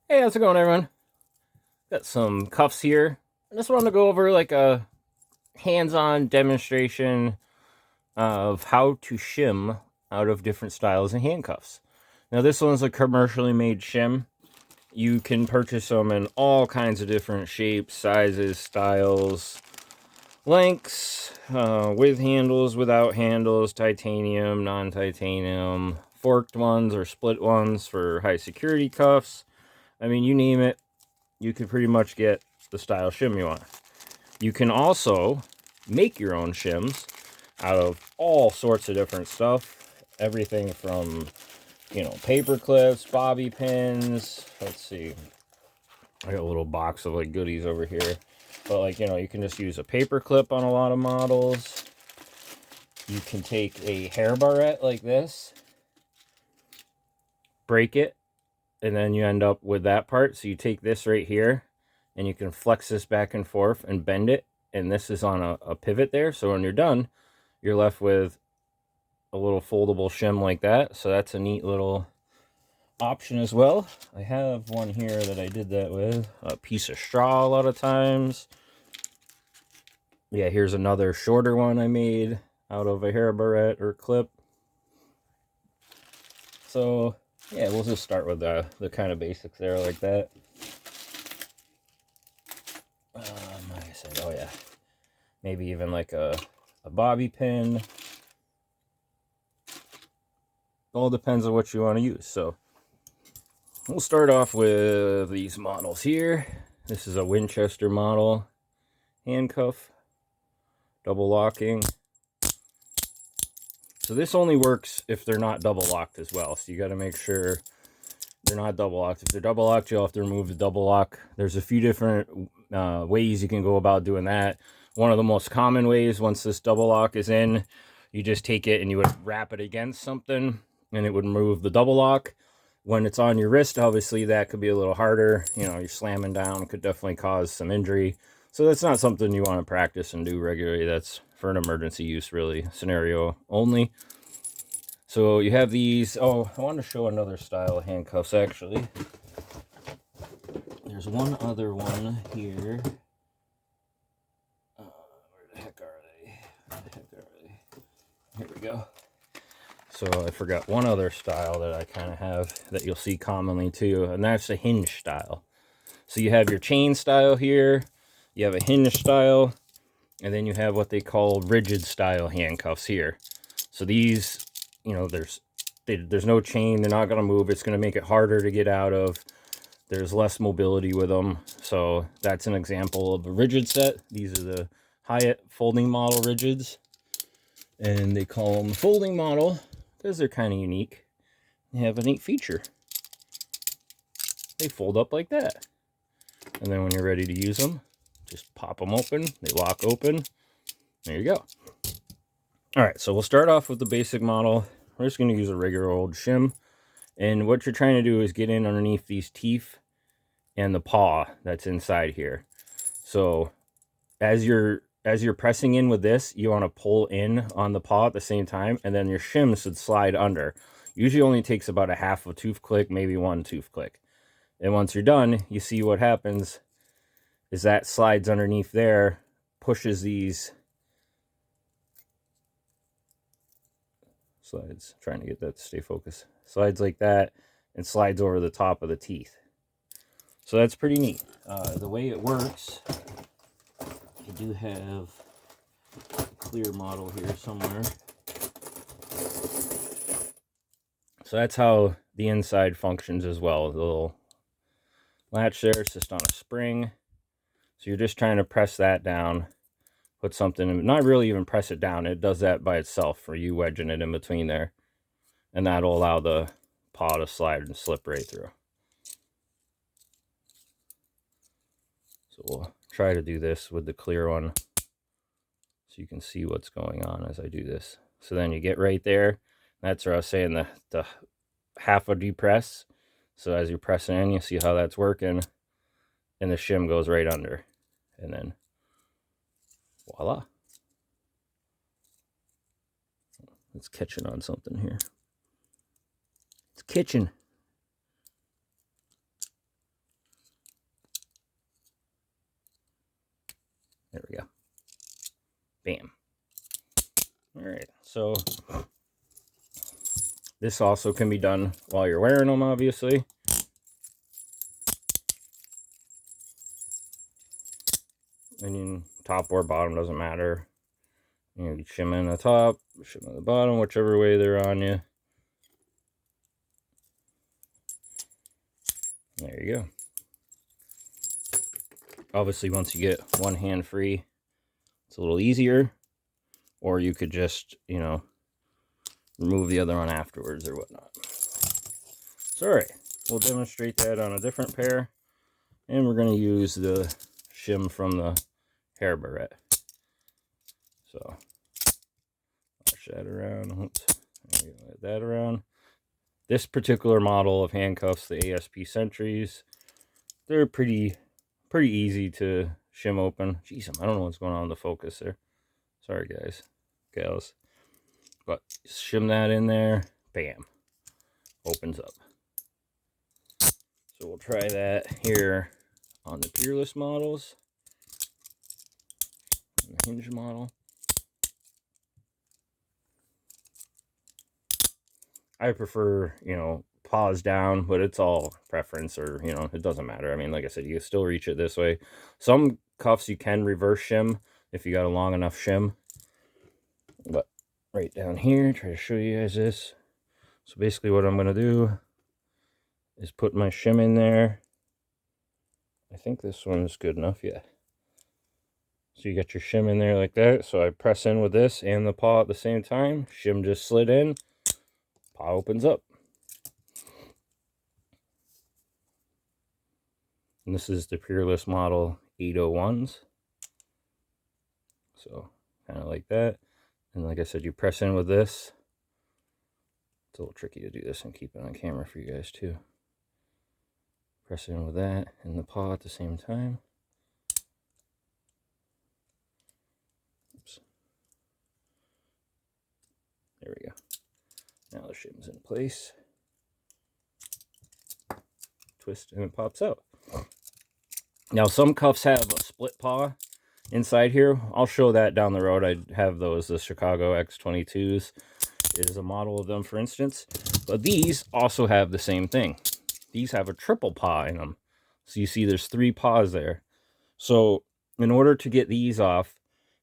Hey, how's it going, everyone? Got some cuffs here. I just wanted to go over like a hands-on demonstration of how to shim out of different styles of handcuffs. Now, this one's a commercially made shim. You can purchase them in all kinds of different shapes, sizes, styles, lengths, with handles, without handles, titanium, non-titanium, forked ones or split ones for high security cuffs. I mean, you name it, you can pretty much get the style shim you want. You can also make your own shims out of all sorts of different stuff. Everything from, paper clips, bobby pins. Let's see. I got a little box of like goodies over here. But like, you can just use a paper clip on a lot of models. You can take a hair barrette like this, break it, and then you end up with that part. So you take this right here and you can flex this back and forth and bend it. And this is on a pivot there. So when you're done, you're left with a little foldable shim like that. So that's a neat little option as well. I have one here that I did that with. A piece of straw a lot of times. Yeah, here's another shorter one I made out of a hair barrette or clip. So yeah, we'll just start with the kind of basics there like that. Like I said, oh yeah, maybe even like a bobby pin. All depends on what you want to use. So we'll start off with these models here. This is a Winchester model handcuff, double locking. So this only works if they're not double locked as well. So you got to make sure they're not double locked. If they're double locked, you'll have to remove the double lock. There's a few different ways you can go about doing that. One of the most common ways, once this double lock is in, you just take it and you would wrap it against something and it would remove the double lock. When it's on your wrist, obviously that could be a little harder. You're slamming down, could definitely cause some injury. So that's not something you want to practice and do regularly. That's for an emergency use, really, scenario only. So you have these. Oh, I want to show another style of handcuffs, actually. There's one other one here. Where the heck are they? Where the heck are they? Here we go. So I forgot one other style that I kind of have that you'll see commonly too, and that's the Hinge style. So you have your chain style here, you have a Hinge style, and then you have what they call rigid style handcuffs here. So these, there's no chain, they're not going to move, it's going to make it harder to get out of. There's less mobility with them. So that's an example of a rigid set. These are the Hyatt folding model rigids. And they call them folding model because they're kind of unique. They have a neat feature. They fold up like that. And then when you're ready to use them, just pop them open. They lock open. There you go. All right, so we'll start off with the basic model. We're just going to use a regular old shim. And what you're trying to do is get in underneath these teeth and the paw that's inside here. So as you're pressing in with this, you want to pull in on the paw at the same time, and then your shim should slide under. Usually only takes about a half a tooth click, maybe one tooth click. And once you're done, you see what happens is that slides underneath there, pushes these slides, trying to get that to stay focused, slides like that, and slides over the top of the teeth. So that's pretty neat. The way it works, I do have a clear model here somewhere. So that's how the inside functions as well. The little latch there, it's just on a spring. So you're just trying to press that down, put something in, not really even press it down. It does that by itself for you wedging it in between there. And that'll allow the paw to slide and slip right through. So we'll try to do this with the clear one so you can see what's going on as I do this. So then you get right there. That's where I was saying the half a depress. So as you're pressing in, you see how that's working. And the shim goes right under. And then voila. It's catching on something here. It's kitchen. There we go. Bam. All right, so this also can be done while you're wearing them, obviously. And top or bottom, doesn't matter. You shim in the top, shim in the bottom, whichever way they're on you. There you go. Obviously, once you get one hand free, it's a little easier. Or you could just, you know, remove the other one afterwards or whatnot. So, all right, we'll demonstrate that on a different pair. And we're going to use the shim from the hair barrette. So, push that around. Oops. Let that around. This particular model of handcuffs, the ASP Sentries, they're pretty easy to shim open. Jeez, I don't know what's going on with the focus there. Sorry, guys, gals. But shim that in there. Bam. Opens up. So we'll try that here on the Peerless models. And the Hinge model. I prefer, you know, paws down, but it's all preference, or, you know, it doesn't matter. I mean, like I said, you can still reach it this way. Some cuffs you can reverse shim if you got a long enough shim. But right down here, try to show you guys this. So basically what I'm going to do is put my shim in there. I think this one's good enough, yeah. So you got your shim in there like that. So I press in with this and the paw at the same time. Shim just slid in. Paw opens up. And this is the Peerless model 801s. So kind of like that. And like I said, you press in with this. It's a little tricky to do this and keep it on camera for you guys too. Press in with that and the paw at the same time. Oops. There we go. Now the shim's in place. Twist and it pops out. Now some cuffs have a split paw inside here. I'll show that down the road. I have those. The Chicago X22s is a model of them, for instance. But these also have the same thing. These have a triple paw in them. So you see there's 3 paws there. So in order to get these off,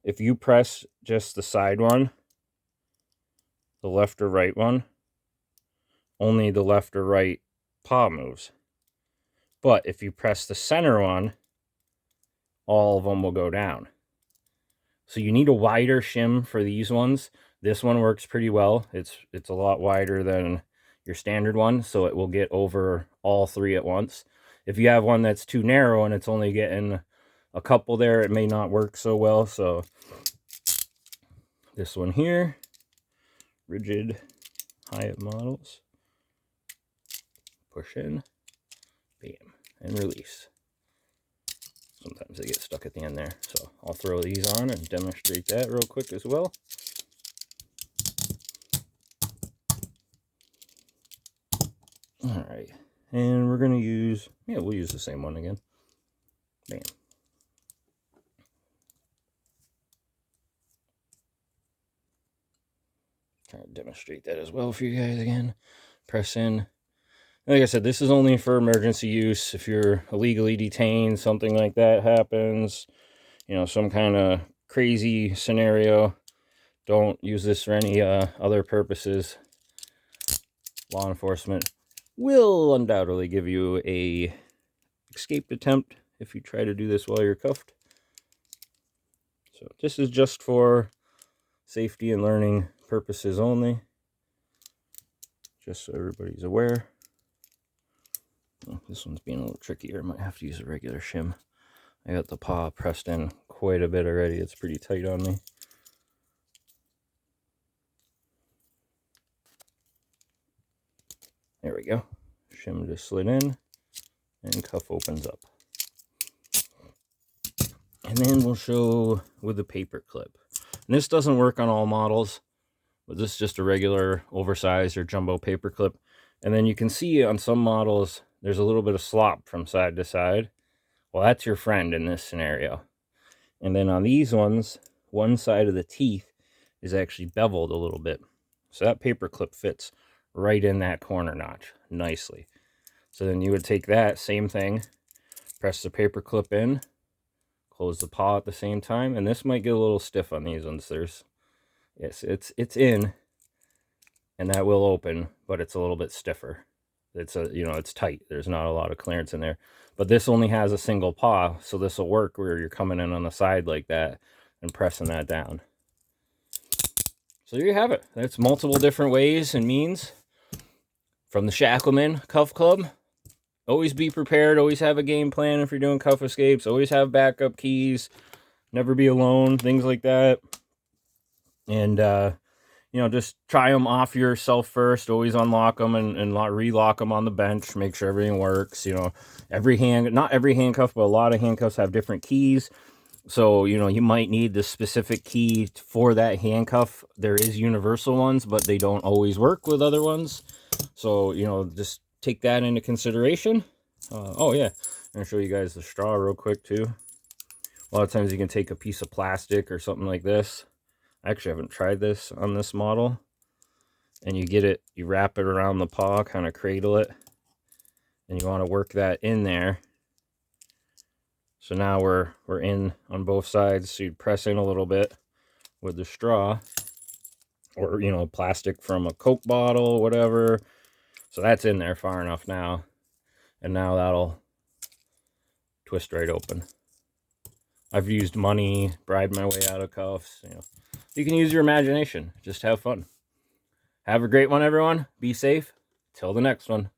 if you press just the side one, the left or right one, only the left or right paw moves. But if you press the center one, all of them will go down. So you need a wider shim for these ones. This one works pretty well. It's a lot wider than your standard one, so it will get over all 3 at once. If you have one that's too narrow and it's only getting a couple there, it may not work so well. So this one here, rigid Hyatt models, push in, bam, and release. Sometimes they get stuck at the end there. So I'll throw these on and demonstrate that real quick as well. All right, and we're going to use, we'll use the same one again. Bam. Try to demonstrate that as well for you guys again. Press in. Like I said, this is only for emergency use. If you're illegally detained, something like that happens, you know, some kind of crazy scenario, don't use this for any other purposes. Law enforcement will undoubtedly give you a escape attempt if you try to do this while you're cuffed. So this is just for safety and learning purposes only, just so everybody's aware. Oh, this one's being a little trickier. Might have to use a regular shim. I got the paw pressed in quite a bit already. It's pretty tight on me. There we go. Shim just slid in and cuff opens up. And then we'll show with the paper clip. And this doesn't work on all models, but this is just a regular oversized or jumbo paper clip. And then you can see on some models, there's a little bit of slop from side to side. Well, that's your friend in this scenario. And then on these ones, one side of the teeth is actually beveled a little bit. So that paper clip fits right in that corner notch nicely. So then you would take that same thing, press the paper clip in, close the paw at the same time, and this might get a little stiff on these ones. Yes, it's in, and that will open, but it's a little bit stiffer. It's tight. There's not a lot of clearance in there. But this only has a single paw, so this will work where you're coming in on the side like that and pressing that down. So there you have it. That's multiple different ways and means from the Shackleman Cuff Club. Always be prepared. Always have a game plan if you're doing cuff escapes. Always have backup keys. Never be alone. Things like that. And, just try them off yourself first. Always unlock them and relock them on the bench. Make sure everything works. Not every handcuff, but a lot of handcuffs have different keys. So, you might need the specific key for that handcuff. There is universal ones, but they don't always work with other ones. So, just take that into consideration. Oh, yeah. I'm going to show you guys the straw real quick, too. A lot of times you can take a piece of plastic or something like this. I actually haven't tried this on this model. And you wrap it around the paw, kind of cradle it. And you want to work that in there. So now we're in on both sides. So you'd press in a little bit with the straw. Or, plastic from a Coke bottle, whatever. So that's in there far enough now. And now that'll twist right open. I've used money, bribed my way out of cuffs. You can use your imagination. Just have fun. Have a great one, everyone. Be safe. Till the next one.